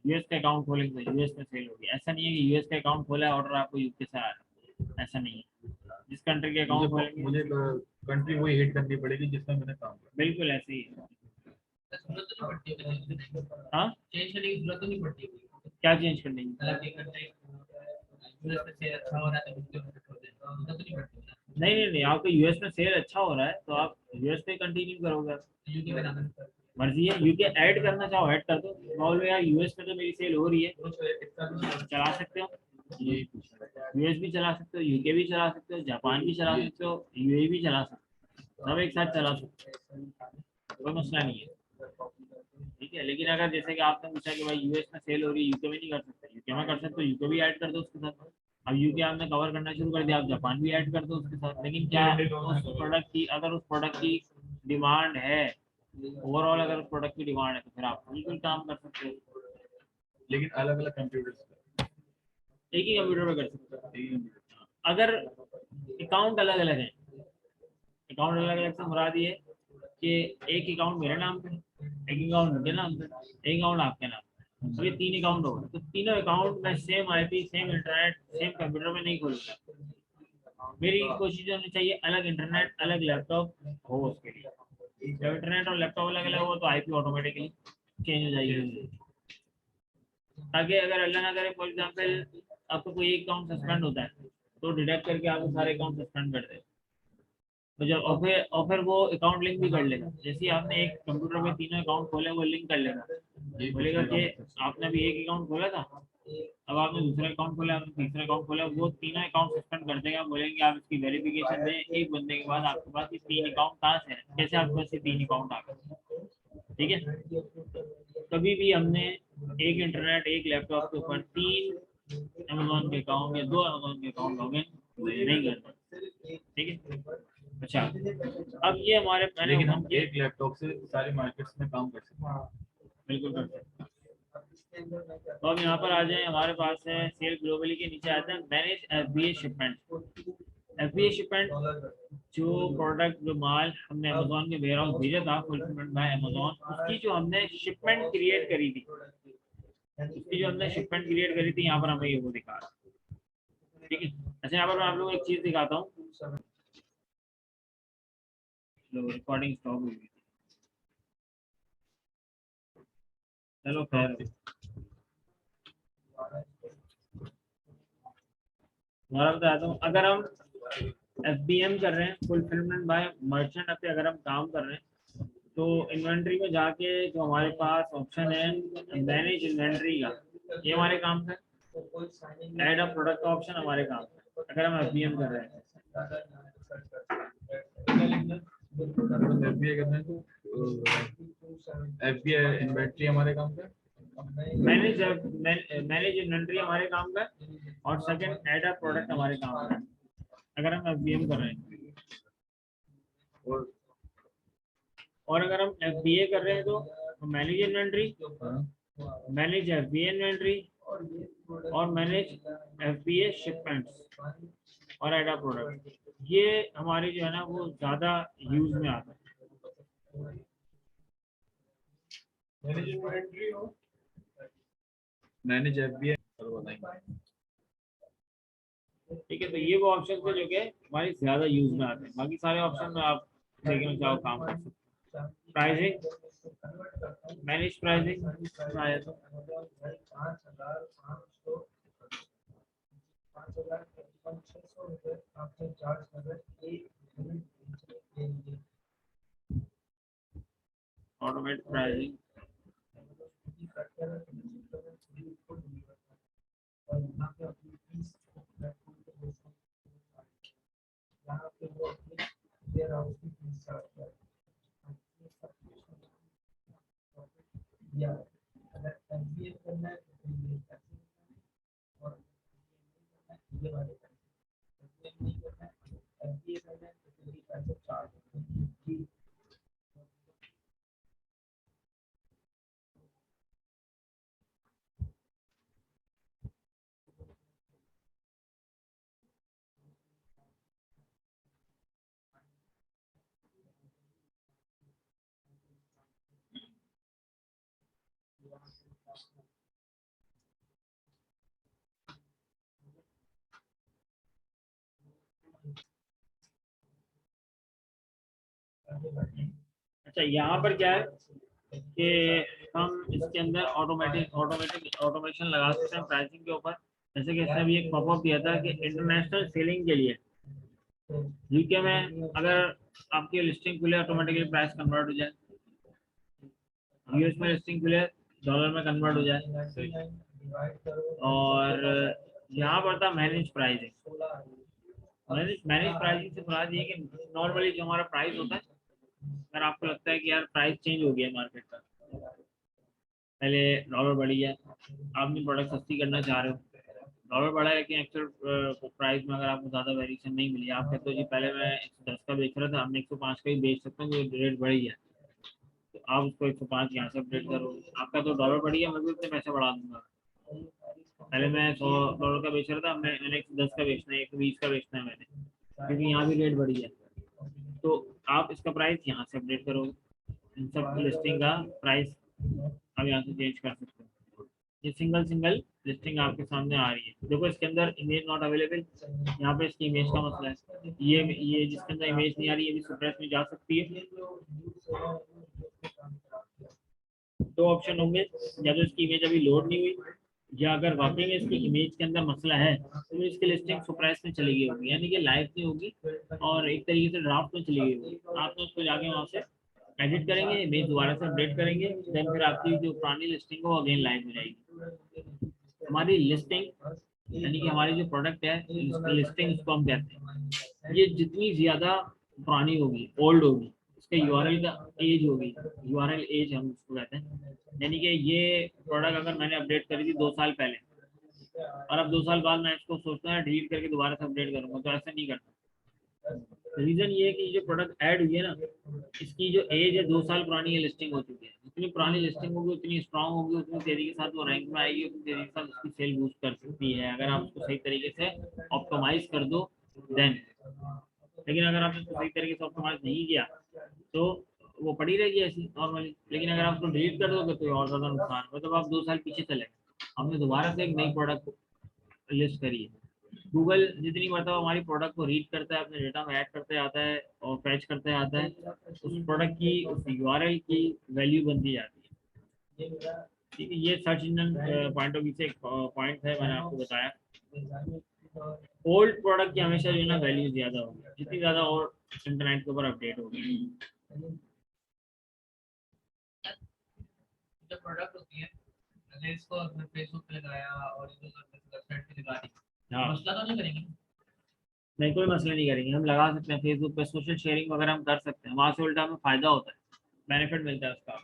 A: यूएस का अकाउंट खोलेंगे तो यूएस में सेल होगी। ऐसा नहीं है कि यूएस का अकाउंट खोला है ऑर्डर आपको यूके से आ रहा है, ऐसा नहीं है। जिस कंट्री के
B: मुझे
A: अकाउंट खोलेंगे,
B: मुझे कंट्री वही हिट करनी पड़ेगी जिसमें मैंने काम किया।
A: बिल्कुल ऐसे ही है।
C: जरूरत तो नहीं पड़ती है,
A: हाँ,
C: चेंज करने की जरूरत तो नहीं पड़ती है।
A: क्या चेंज करने की?
C: मतलब कि करते यूएस में से अच्छा हो रहा है तो दूसरे में छोड़ दें, जरूरत तो नहीं पड़ती ना।
A: नहीं नहीं नहीं, आपको यूएस में सेल अच्छा हो रहा है तो आप यूएस पे कंटिन्यू करोगे।
C: यूके में जाना है।
A: मर्जी है, यूके ऐड करना चाहो ऐड कर दो, बोलो यार यूएस में तो मेरी सेल हो रही है, चला सकते हो,
B: यही पूछना है।
A: यूएस भी चला सकते हो, यूके भी चला सकते हो, जापान भी चला सकते हो, यूएई भी चला सकते हो, सब एक साथ चला सकते हो, कोई मसला नहीं है, ठीक है। लेकिन अगर जैसे कि आपने पूछा कि भाई यूएस में सेल हो रही है यूके में नहीं कर सकते, यूके में कर सकते हो, यूके भी ऐड कर दो उसके साथ। अब यूके आपने कवर करना शुरू कर दिया, आप जापान भी ऐड कर दो उसके साथ। लेकिन क्या उस प्रोडक्ट की, अगर उस प्रोडक्ट की डिमांड है, ओवरऑल अगर उस प्रोडक्ट की डिमांड है तो फिर आप बिल्कुल काम कर सकते हो।
B: लेकिन अलग अलग कंप्यूटर
A: एक ही कंप्यूटर पे कर सकते हो। अगर अकाउंट अलग अलग है, अकाउंट अलग अलग से मुराद ये कि एक अकाउंट मेरे नाम पे, एक अकाउंट उनके नाम पे, एक अकाउंट आपके नाम पे, तो ये 3 अकाउंट हो गए, तो तीनों अकाउंट में same IP, same internet, same computer में नहीं खोलूंगा। मेरी कोशिश होनी चाहिए अलग इंटरनेट अलग लैपटॉप हो उसके लिए। जब इंटरनेट और लैपटॉप अलग अलग हो तो आईपी ऑटोमेटिकली चेंज हो जाएगी, ताकि अगर अल्लाह ना करे फॉर एग्जाम्पल आपको कोई एक अकाउंट सस्पेंड होता है तो डिडक्ट करके आपको सारे अकाउंट सस्पेंड कर दे, तो जब और फिर वो अकाउंट लिंक भी कर लेगा। जैसे ही आपने एक कंप्यूटर में तीनों अकाउंट खोले, वो लिंक कर लेगा, बोलेगा कि आपने अभी एक अकाउंट खोला था, अब आपने दूसरा अकाउंट खोला, आपने तीसरा अकाउंट खोला, वो तीनों अकाउंट सस्पेंड कर देगा। बोलेंगे आप इसकी वेरिफिकेशन दें, एक बनने के बाद आपके पास ये 3 अकाउंट कहाँ से है, कैसे आपके पास ये 3 अकाउंट आ गए। ठीक है, कभी भी हमने एक इंटरनेट एक लैपटॉप के ऊपर 3 अमेजोन के अकाउंट या 2 अमेजोन के अकाउंट लॉगिन नहीं करना। ठीक है, अच्छा अब ये हमारे पहले
B: लेकिन हम एक लैपटॉप से सारी मार्केट्स में काम कर सकते हैं।
A: बिल्कुल कर सकते हैं। तो अब यहाँ पर आ जाए, हमारे पास है सेल ग्लोबली के नीचे आता है manage FBA shipment. FBA shipment जो प्रोडक्ट जो माल हमने अमेजोन के वेयर हाउस भेजा था फुलफिलमेंट बाय अमेजोन, उसकी जो हमने शिपमेंट क्रिएट करी थी, उसकी जो हमने शिपमेंट क्रिएट करी थी, यहाँ पर हमें ये वो दिखा रहा है। ठीक है, अच्छा यहाँ पर मैं आप लोगों को एक चीज दिखाता हूँ, रिकॉर्डिंग स्टॉप हो गई थी, चलो खैर दोबारा बताता हूँ। अगर हम एफबीएम कर रहे हैं, फुलफिलमेंट बाय मर्चेंट पे अगर हम काम कर रहे हैं, तो इन्वेंट्री में जाके जो हमारे पास ऑप्शन है मैनेज इन्वेंट्री का, ये हमारे काम का है। ऐड अ प्रोडक्ट का ऑप्शन हमारे काम का है अगर हम एफबीएम कर रहे हैं।
B: एफबीआई करना है तो एफबीआई इन्वेंट्री हमारे काम का,
A: मैनेज इन्वेंट्री हमारे काम का है, और सेकंड ऐड अ प्रोडक्ट हमारे काम का है अगर हम एफबीएम कर रहे हैं। और अगर हम एफबीए कर रहे हैं तो manage inventory, manage FBA inventory, और मैनेज एफबीए शिपमेंट्स और ऐड अ प्रोडक्ट। ये हमारी जो है ना वो ज्यादा यूज में आता है।
B: मैनेज एफबीआई बताएंगे।
A: ठीक है, तो ये वो ऑप्शन थे जो कि हमारी ज्यादा यूज में आते हैं। बाकी सारे ऑप्शन में आप देखना चाहो काम कर सकते हैं। प्राइसिंग, मैनेज प्राइसिंग आया था। ऑटोमेट प्राइसिंग, अच्छा यहाँ पर क्या है कि हम इसके अंदर ऑटोमेशन लगा सकते हैं प्राइसिंग के ऊपर। जैसे कि इसने भी एक पॉपअप दिया था कि इंटरनेशनल सेलिंग के लिए यूके में अगर आपकी लिस्टिंग खुले ऑटोमेटिकली प्राइस कन्वर्ट हो जाए, यूएस में लिस्टिंग खुले डॉलर में कन्वर्ट हो जाए। और यहाँ पर था मैनेज प्राइसिंग। मैनेज प्राइसिंग से मुराद ये कि नॉर्मली जो हमारा प्राइस होता है, अगर आपको लगता है कि यार प्राइस चेंज हो गया मार्केट का, पहले डॉलर बढ़ी है, आपने प्रोडक्ट सस्ती करना चाह रहे हो, डॉलर बढ़ा है कि एक्चुअल प्राइस में अगर आपको ज़्यादा वेरिएशन नहीं मिली, आप कहते हो जी पहले मैं 110 का बेच रहा था, अब मैं 105 का ही बेच सकता हूँ, जो रेट बढ़ी है, तो आप उसको 105 यहाँ से अपडेट करो। आपका तो डॉलर बढ़ी है, मैं भी उतने पैसे बढ़ा दूंगा। पहले मैं $100 का बेच रहा था, मैंने 110 का बेचना है, 120 का बेचना है मैंने, क्योंकि यहाँ भी रेट बढ़ी है, तो आप इसका प्राइस यहाँ से अपडेट करोगे। इन सब लिस्टिंग का प्राइस आप यहाँ से चेंज कर सकते हो। ये सिंगल लिस्टिंग आपके सामने आ रही है। देखो इसके अंदर इमेज नॉट अवेलेबल, यहाँ पे इसकी इमेज का मसला है। ये जिसके अंदर इमेज नहीं आ रही है, ये भी सप्रेस में जा सकती है। दो ऑप्शन होंगे, या तो इसकी इमेज अभी लोड नहीं हुई, या अगर वाकई में इसकी इमेज के अंदर मसला है तो इसकी लिस्टिंग सप्रेस में चली गई होगी, यानी कि लाइव नहीं होगी और एक तरीके से ड्राफ्ट में चली गई होगी। आप उसको जाके वहाँ से एडिट करेंगे, इमेज दोबारा से अपडेट करेंगे, देन फिर आपकी जो पुरानी लिस्टिंग है वो अगेन लाइव हो जाएगी। हमारी लिस्टिंग यानी कि हमारी जो प्रोडक्ट है लिस्टिंग उसको हम कहते हैं, ये जितनी ज्यादा पुरानी होगी, ओल्ड होगी, इसका यूआरएल का एज होगी, यूआरएल एज हम उसको कहते हैं, यानी कि ये प्रोडक्ट अगर मैंने अपडेट करी थी 2 साल पहले और अब 2 साल बाद मैं इसको सोचता है डिलीट करके दोबारा से अपडेट करूंगा, तो ऐसा नहीं करता। रीजन ये है कि जो प्रोडक्ट ऐड हुई है ना, इसकी जो एज है 2 साल पुरानी है, लिस्टिंग हो चुकी है। जितनी पुरानी लिस्टिंग होगी उतनी स्ट्रांग होगी, उतनी तेजी के साथ वो रैंक में आएगी, उतनी तेजी के साथ उसकी सेल बूस्ट कर सकती है अगर आप उसको सही तरीके से ऑप्टिमाइज कर दो देन। लेकिन अगर आपने उसको सही तरीके से ऑप्टिमाइज नहीं किया तो वो पड़ी रहेगी ऐसी नॉर्मली। लेकिन अगर आप उसको डिलीट कर दोगे तो और ज्यादा नुकसान, मतलब आप 2 साल पीछे चले गए, हमने दोबारा से एक नई प्रोडक्ट लिस्ट करी है। गूगल जितनी मतलब हमारी प्रोडक्ट को रीड करता है, अपने डेटा में ऐड करते आता है और फैच करते आता है, उस प्रोडक्ट की उस यूआरएल की वैल्यू बनती जाती है। ठीक है, ये search engine point of view से एक पॉइंट है, मैंने आपको बताया। ओल्ड प्रोडक्ट की हमेशा जो है ना वैल्यू ज्यादा होगी, जितनी ज्यादा और इंटरनेट के ऊपर अपडेट होगी।
C: जो प्रोडक्ट होती है, मैंने इसको अपने फेसबुक पे लगाया और इधर वेबसाइट पे लगा दी,
A: हाँ,
C: मसला तो नहीं करेंगे?
A: नहीं कोई मसला नहीं करेंगे, हम लगा सकते हैं फेसबुक पे, सोशल शेयरिंग वगैरह हम कर सकते हैं, वहां से उल्टा हमें फायदा होता है, बेनिफिट मिलता है उसका।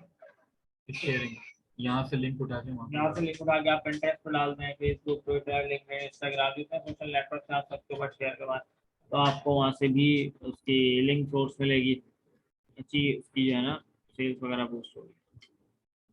B: शेयरिंग यहाँ से लिंक उठा के वहाँ
A: यहाँ से लिंक उठा के आप पिंटरेस्ट पे डाल दें, फेसबुक, ट्विटर, लिंक्डइन, इंस्टाग्राम, जितने सोशल नेटवर्क से आप सकते हो बट शेयर के बाद, तो आपको वहाँ से भी उसकी लिंक सोर्स मिलेगी, अच्छी उसकी जो है ना सेल्स वगैरह बूस्ट होगी।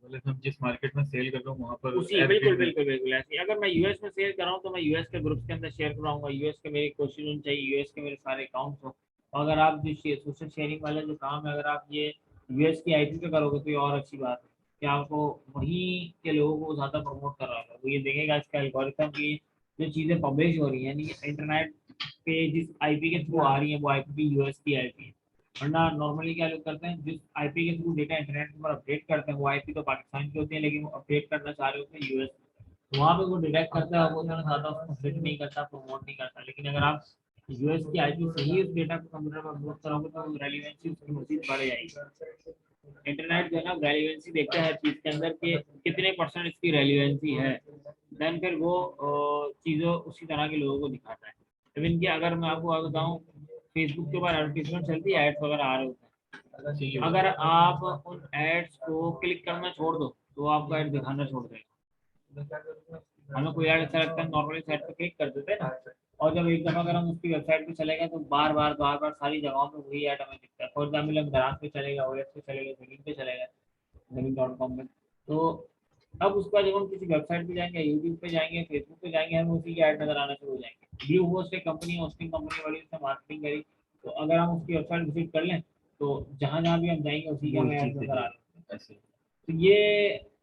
B: बोले हम जिस मार्केट में सेल कर रहे हो वहाँ पर
A: उसी बिल्कुल बिल्कुल बिल्कुल ऐसे अगर मैं यूएस में सेल कर रहा हूँ तो मैं यूएस के ग्रुप्स के अंदर शेयर कराऊंगा, यूएस के मेरी कोशिश होनी चाहिए, यूएस के मेरे सारे अकाउंट्स हो। और अगर आप जो सोशल शेयरिंग वाला जो काम है, अगर आप ये यूएस की आईपी पे करोगे तो ये और अच्छी बात है कि आपको वहीं के लोगों को ज़्यादा प्रमोट कर रहा है, वो ये देखेगा इसका एल्गोरिथम की जो चीज़ें पब्लिश हो रही है, यानी कि इंटरनेट पे जिस आईपी के थ्रू आ रही है वो आईपी यूएस की आईपी है। वरना नॉर्मली क्या लोग करते हैं, जिस आईपी के थ्रू डेटा इंटरनेट पर अपडेट करते हैं वो आईपी तो पाकिस्तान की होती है, लेकिन वो अपडेट करना चाह रहे होते हैं यूएस, वहाँ पे वो डिटेक्ट करता है, वो ज़्यादा उसको फिट नहीं करता, प्रमोट नहीं करता। लेकिन अगर आप यूएस की आईपी से ही उस डेटा को कंप्यूटर में अपलोड करोगे तो रेलिवेंसी उसकी मजीद बढ़ जाएगी। इंटरनेट जो है ना रेलिवेंसी देखता है हर चीज़ के अंदर कि कितने परसेंट इसकी रेलिवेंसी है, देन फिर वो चीज़ों उसी तरह के लोगों को दिखाता है। इवन कि अगर मैं आपको बताऊँ, फेसबुक के ऊपर एडवर्टीजमेंट चलती है, एड्स वगैरह आ रहे होते हैं, अगर आप उन एड्स को क्लिक करना छोड़ दो तो आपको एड दिखाना छोड़ देगा। हमें कोई ऐड अच्छा लगता है, नॉर्मली साइट पे क्लिक कर देते हैं ना, और जब एक दफा अगर हम उसकी वेबसाइट पे चले गए तो बार बार सारी जगहों पे वही ऐड हमें दिखता है। फॉर एग्जाम्पल हम दराज पे चलेगा, ओएस पे चलेगा, जमीन पे चलेगा, जमीन.com में, तो अब उसके बाद जब हम किसी वेबसाइट पे जाएंगे, यूट्यूब पे जाएंगे, फेसबुक पे जाएंगे, हमें उसी की ऐड नजर आना शुरू हो जाएंगे। ब्लू होस्ट एक कंपनी, होस्टिंग कंपनी वाली, उसने मार्केटिंग करी, तो अगर हम उसकी वेबसाइट विजिट कर लें तो जहाँ जहाँ भी हम जाएंगे उसी के हमें ऐड नजर आ रहे हैं। तो ये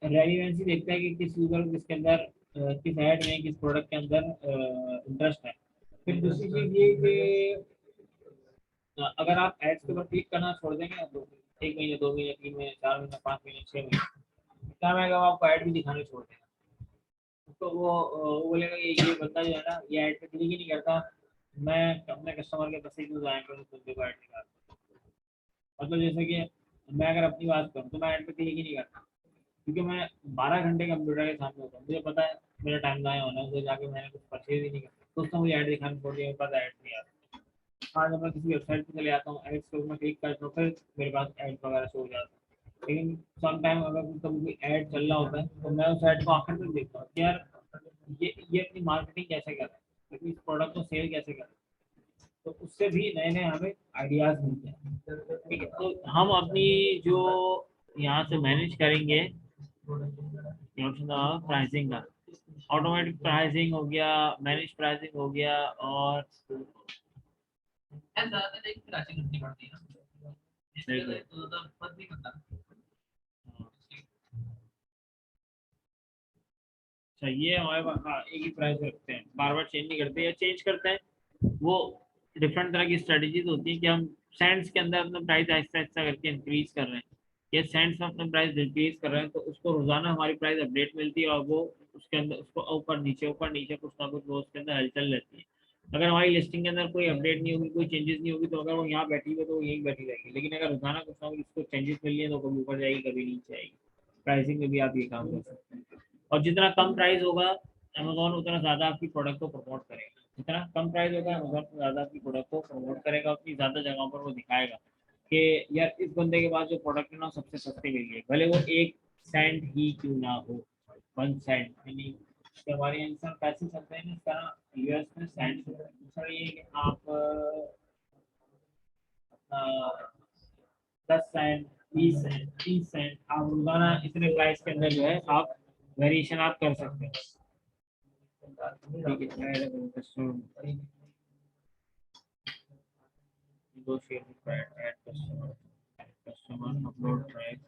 A: रेलिवेंसी देखता है कि किस यूजर को किसके अंदर किस ऐड में किस प्रोडक्ट के अंदर इंटरेस्ट है। फिर दूसरी चीज ये कि अगर आप एड्स के ऊपर क्लिक करना छोड़ देंगे ना तो 1 महीने, 2 महीने, 3 महीने, 4 महीने, 5 महीने, 6 महीने, क्या मैं आपको ऐड भी दिखाने छोड़ देगा, तो वो बोलेगा ये बंदा जो है ना ये ऐड पे क्लिक ही नहीं करता, मैं अपने कस्टमर के पैसे क्यों जाएंगे उस बंदे को ऐड निकाल। मतलब जैसे कि मैं अगर अपनी बात करूँ तो मैं ऐड पे क्लिक ही नहीं करता, क्योंकि मैं 12 घंटे कंप्यूटर के सामने होता हूँ, मुझे पता है मेरा टाइम ज़ाया होना है, उसे जाके मैंने कुछ परचेज ही नहीं करता, तो उसने मुझे ऐड दिखाने छोड़ दिया, मेरे पास ऐड नहीं आता। हाँ, जब मैं किसी वेबसाइट पे चले जाता हूँ, एड्स के ऊपर क्लिक करता हूँ, फिर मेरे पास ऐड वगैरह शो हो जाता है। लेकिन सम टाइम अगर कभी कोई ऐड चल रहा होता है तो मैं उस ऐड को आखिर तक देखता हूँ कि यार ये अपनी मार्केटिंग कैसे कर रहा है, लेकिन इस प्रोडक्ट को सेल कैसे कर रहा है, तो उससे भी नए नए हमें आइडियाज मिलते हैं। ठीक है, तो हम अपनी जो यहाँ से मैनेज करेंगे प्राइसिंग का, ऑटोमेटिक प्राइसिंग हो गया, मैनेज प्राइसिंग हो गया, और
C: यार ज्यादातर एक राशि करनी पड़ती है ना, इसलिए तो फर्क नहीं पड़ता।
A: चाहिए हमारे पास, हाँ एक ही प्राइस रखते हैं, बार बार चेंज नहीं करते, या चेंज करते हैं वो डिफरेंट तरह की स्ट्रेटजीज होती है कि हम सेंट्स के अंदर अपना प्राइस आहिस्ता आहिस्ता करके इंक्रीज कर रहे हैं, या सेंट्स में अपना प्राइस डिक्रीज कर रहे हैं, तो उसको रोजाना हमारी प्राइस अपडेट मिलती है और वो उसके अंदर उसको ऊपर नीचे कुछ ना कुछ वो उसके अंदर हलचल रहती है। अगर हमारी लिस्टिंग के अंदर कोई अपडेट नहीं होगी, कोई चेंजेस नहीं होगी, तो अगर वो यहाँ बैठी हुई है तो वो यहीं बैठी रहेगी। लेकिन अगर रोजाना कुछ ना कुछ उसको चेंजेस मिल रही है तो कभी ऊपर जाएगी कभी नीचे आएगी। प्राइसिंग में भी आप ये काम कर सकते हैं। और जितना कम प्राइस होगा अमेजोन उतना ज़्यादा आपकी प्रोडक्ट को प्रमोट करेगा। जितना कम प्राइस होगा अमेजोन उतना ज़्यादा आपकी प्रोडक्ट को प्रमोट करेगा, अपनी ज़्यादा जगहों पर वो दिखाएगा कि यार इस बंदे के पास जो प्रोडक्ट है ना सबसे सस्ती मिली है, भले वो 1 सेंट ही क्यों ना हो। 1 सेंट यानी कि हमारे यहाँ इंसान पैसे चलते हैं ना, इस तरह यूएस में सेंट। दूसरा ये है कि आप 10 सेंट 20 सेंट 30 सेंट आप रोजाना इतने प्राइस के अंदर जो है आप वेरिएशन आप कर सकते हैं। ठीक है, कस्टमर अपलोड ट्रैक।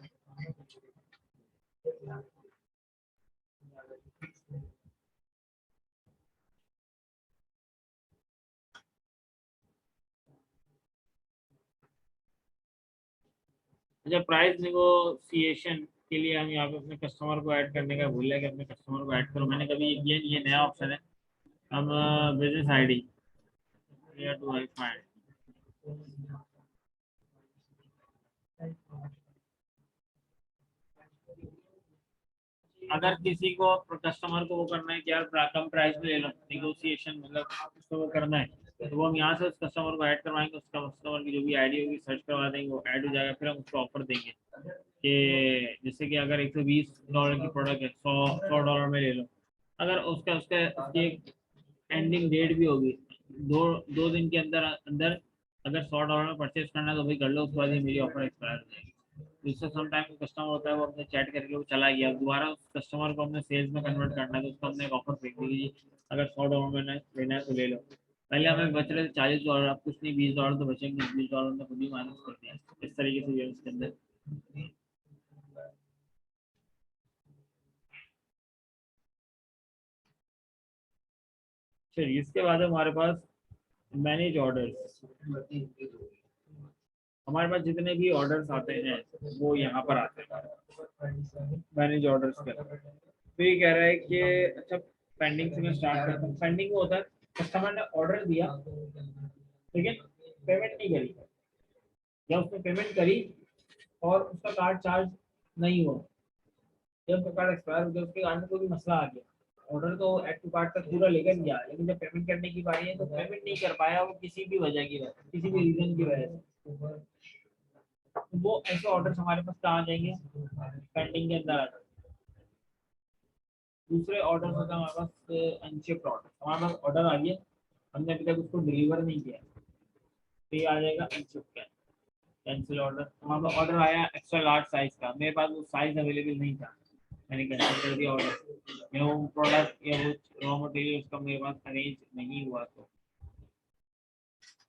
A: अच्छा, प्राइस निगोशिएशन के लिए हम यहाँ पे अपने कस्टमर को ऐड करने का भूल गए कि अपने कस्टमर को ऐड करो। मैंने कभी ये नया ऑप्शन है। हम business ID to I find. अगर किसी को कस्टमर को वो करना है कि यार कम प्राइस में ले लो, निगोशिएशन मतलब उसको वो करना है, तो वो हम यहाँ से उस कस्टमर को ऐड करवाएंगे। उसका कस्टमर की जो भी आईडी होगी सर्च करवा देंगे, वो ऐड हो जाएगा। फिर हम उसको ऑफर देंगे कि जैसे कि अगर $120 की प्रोडक्ट है, 100 में ले लो। अगर उसका उसका उसकी एक एंडिंग डेट भी होगी, दो दिन के अंदर अंदर अगर $100 में परचेज करना है तो भाई कर लो, उसके बाद ही मेरी ऑफर एक्सपायर हो जाएगी। जिससे समटाइम कस्टमर होता है वो अपने चैट करके वो चला गया, दोबारा उस कस्टमर को हमने सेल्स में कन्वर्ट करना है तो उसको हमने एक ऑफर फेंक दी कि अगर $100 में लेना है तो ले लो। पहले हमें बच रहे थे $40, अब कुछ नहीं $20 तो बचेंगे। $20 में खुद ही माइनस कर दिया। इस तरीके से इसके अंदर चलिए। इसके बाद हमारे पास मैनेज ऑर्डर्स। हमारे पास जितने भी ऑर्डर्स आते हैं वो यहाँ पर आते हैं मैनेज ऑर्डर्स के। तो ये कह रहा है कि अच्छा पेंडिंग से मैं स्टार्ट करता हूँ। पेंडिंग होता है कस्टमर ने ऑर्डर दिया, ठीक है, पेमेंट नहीं करी, या उसने पेमेंट करी और उसका कार्ड चार्ज नहीं हुआ, जब कार्ड एक्सपायर हो गया उसके कार्ड में कोई भी मसला आ गया, ऑर्डर तो ऐड टू कार्ड तक पूरा लेकर गया, लेकिन जब पेमेंट करने की बारी है तो पेमेंट नहीं कर पाया वो किसी भी वजह की वजह, किसी भी रीजन की वजह से। तो वो ऐसे ऑर्डर्स हमारे पास कहाँ आ जाएंगे, पेंडिंग के अंदर आ जाएंगे। दूसरे ऑर्डर होता है हमारे पास अनशिप्ड ऑर्डर। हमारे पास ऑर्डर आ गया, हमने अभी तक उसको डिलीवर नहीं किया, तो ये आ जाएगा अनशिप्ड का कैंसिल ऑर्डर। हमारे पास ऑर्डर आया एक्स्ट्रा लार्ज साइज का, मेरे पास वो साइज अवेलेबल नहीं था, मैंने कैंसिल कर दिया ऑर्डर। या वो प्रोडक्ट या वो रॉ मटेरियल उसका मेरे पास अरेंज नहीं हुआ, तो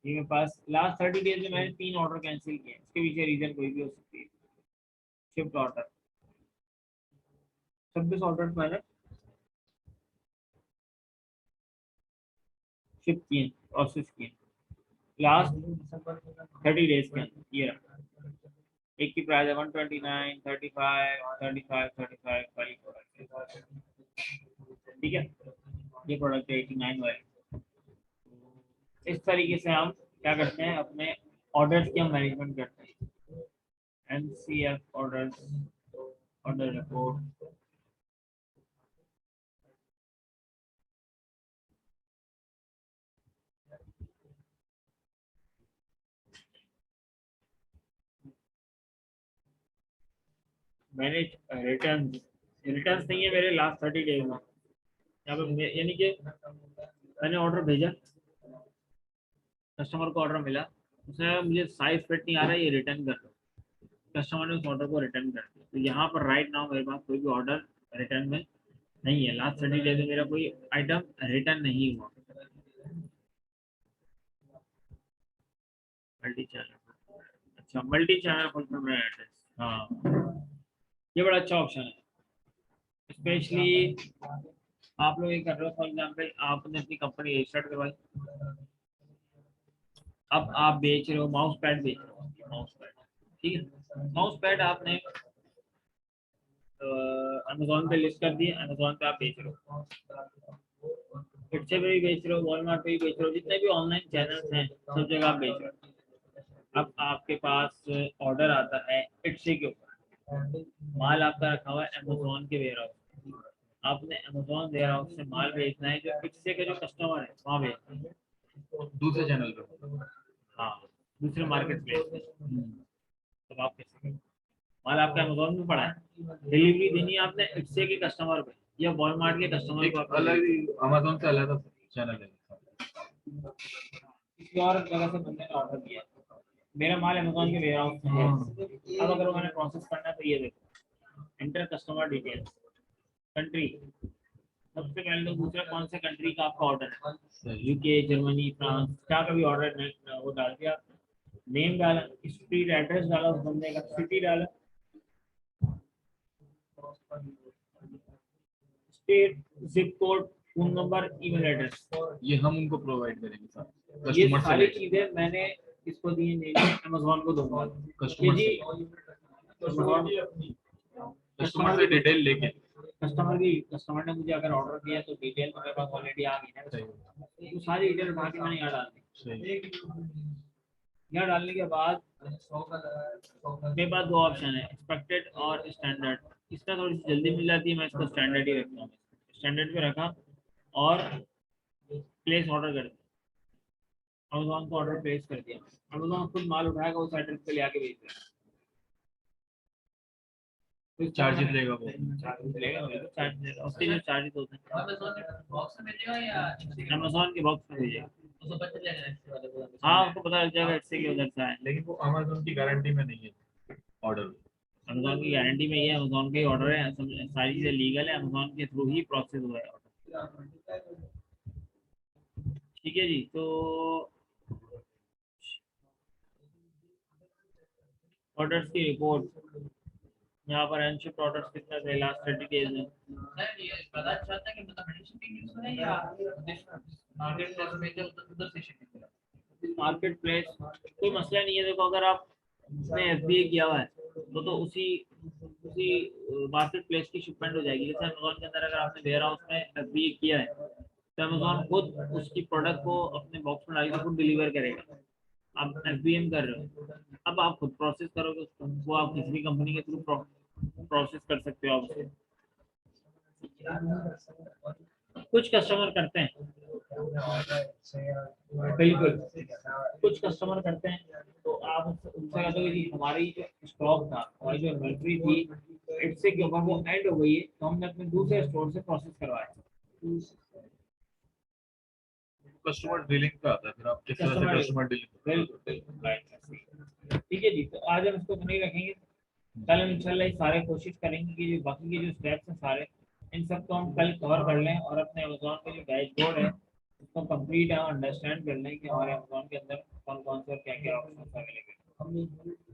A: ये मेरे पास लास्ट 30 डेज में मैंने 3 ऑर्डर कैंसिल किए। इसके पीछे रीजन कोई भी हो सकती है। शिफ्ट ऑर्डर 26 ऑर्डर मैंने शिफ्ट किए, प्रोसेस किए लास्ट 30 डेज के अंदर। ये रहा, एक की प्राइस है 129, 35, 35, 35 वाली प्रोडक्ट, ठीक है। ये प्रोडक्ट है 89 वाली। इस तरीके से हम क्या करते हैं, अपने ऑर्डर्स की हम मैनेजमेंट करते हैं। NCF orders, order report. Manage return. Return नहीं है मेरे लास्ट 30 डेज में, यहाँ पे यानी कि मैंने ऑर्डर भेजा, कस्टमर को ऑर्डर मिला, उसने मुझे साइज फिट नहीं आ रहा है, ये रिटर्न कर दो। कस्टमर ने उस ऑर्डर को रिटर्न कर दिया। तो यहाँ पर राइट नाउ मेरे पास कोई भी ऑर्डर रिटर्न में नहीं है। लास्ट 30 डेज में मेरा कोई आइटम रिटर्न नहीं हुआ। मल्टी चैनल, अच्छा मल्टी चैनल फुलफिलमेंट एड्रेस, हाँ ये बड़ा अच्छा ऑप्शन है। स्पेशली आप लोग ये कर रहे हो, फॉर एग्जाम्पल आपने अपनी कंपनी रजिस्टर्ड करवाई, अब आप बेच रहे हो माउस पैड बेच रहे हो, माउस पैड, ठीक है। माउस पैड आपने अमेजोन पे लिस्ट कर दिए, अमेजोन पे आप बेच रहे हो, इट्से पे भी बेच रहे हो, वॉलमार्ट पे भी बेच रहे हो, जितने भी ऑनलाइन चैनल्स हैं सब जगह आप बेच रहे हो। अब आपके पास ऑर्डर आता है इट्से के ऊपर, माल आपका रखा हुआ है अमेजोन के वेयर हाउस, आपने अमेजोन वेयर हाउस से माल भेजना है, जो इट्से के जो कस्टमर है वहाँ भेजना है,
B: दूसरे चैनल पे।
A: हाँ दूसरे मार्केट प्लेस। तब आप कैसे करेंगे? माल आपका अमेजोन में पड़ा है, डिलीवरी देनी है आपने इट्से के कस्टमर पे या वॉलमार्ट के कस्टमर
B: एक
A: को आपको
B: अलग अमेजोन से अलग चैनल है।
A: किसी और जगह से बंदे ने ऑर्डर किया, मेरा माल अमेजोन के वेयर हाउस में है, अब अगर मैंने प्रोसेस करना है तो ये देखो, एंटर कस्टमर डिटेल्स, कंट्री, सबसे पहले तो दूसरा कौन से कंट्री का आपका ऑर्डर है, यूके, जर्मनी, फ्रांस, क्या कभी ऑर्डर वो डाल दिया, नेम डाला, स्ट्रीट एड्रेस डाला उस बंदे का, सिटी डाला, state, zip code, phone number, email address,
B: ये हम उनको प्रोवाइड करेंगे सर,
A: ये
B: कस्टमर
A: सारी
B: से
A: चीजें मैंने इसको दी नहीं, अमेजोन को दूंगा
B: कस्टमर
A: जी,
B: कस्टमर से डिटेल लेके।
A: कस्टमर ने मुझे अगर ऑर्डर दिया तो डिटेल तो मेरे पास ऑलरेडी आ गई ना, तो सारी डिटेल उठा के मैंने यहाँ डाल दी। यहाँ डालने के बाद मेरे पास दो ऑप्शन है, एक्सपेक्टेड और स्टैंडर्ड, इसका थोड़ी सी जल्दी मिल जाती है, मैं इसको स्टैंडर्ड ही रखता हूँ, स्टैंडर्ड पे रखा और प्लेस ऑर्डर कर दिया, अमेजोन को ऑर्डर प्लेस कर दिया, अमेजोन खुद माल उठाएगा उस एड्रेस पे ले आके भेज देगा,
B: चार्जेस लेगा वो,
A: चार्जेस लेगा, उसके जो चार्जेस होते हैं
C: अमेज़न के बॉक्स में भेजेगा या
A: अमेजोन के बॉक्स में भेजेगा,
C: उसको पता चल जाएगा इसके वाले को।
A: हाँ उसको पता लग जाएगा इससे कि उधर से आए।
B: लेकिन वो अमेजोन की गारंटी में नहीं है ऑर्डर।
A: अमेजोन की गारंटी में ये अमेजोन का ही ऑर्डर है, सारी चीजें लीगल है, अमेजोन के थ्रू ही प्रोसेस हुआ है ऑर्डर। ठीक है जी, तो ऑर्डर्स की रिपोर्ट यहाँ पर अनशिप्ड ऑर्डर्स कितने थे लास्ट 30 डेज में,
C: सर ये पता चलता है कि मतलब फ्री शिपिंग यूज है या मार्केट प्लेस में जो उधर से शिपिंग है।
A: मार्केट प्लेस कोई मसला नहीं है, देखो अगर आपने एफबीए किया हुआ है तो उसी उसी मार्केट प्लेस की शिपमेंट हो जाएगी, जैसे अमेजोन के अंदर अगर आपने वेयर हाउस में एफबीए किया है तो अमेजोन खुद उसकी प्रोडक्ट को अपने बॉक्स में डाल के खुद डिलीवर करेगा, आप एफबीएम कर रहे हो, अब आप खुद प्रोसेस करोगे उसको, वो आप किसी भी कंपनी के थ्रू प्रोसेस कर सकते हो आप उसको। कुछ कस्टमर करते हैं, बिल्कुल कुछ कस्टमर करते हैं, तो आप उनसे कहते हो कि हमारी जो स्टॉक था, हमारी जो इन्वेंट्री थी इससे के ऊपर वो एंड हो गई है, तो हमने अपने दूसरे स्टोर से प्रोसेस करवाया,
B: कस्टमर डीलिंग पे आता है, फिर आप किस तरह से कस्टमर डीलिंग।
A: ठीक है जी, तो आज हम इसको नहीं रखेंगे, कल हम इंशाल्लाह ये सारे कोशिश करेंगे कि जो बाकी के जो स्टेप्स हैं सारे इन सब को हम कल कवर कर लें और अपने अमेजोन के जो डैशबोर्ड है उसको कंप्लीट हम अंडरस्टैंड कर लें कि हमारे अमेजोन के अंदर कौन कौन से और क्या क्या ऑप्शन अवेलेबल है।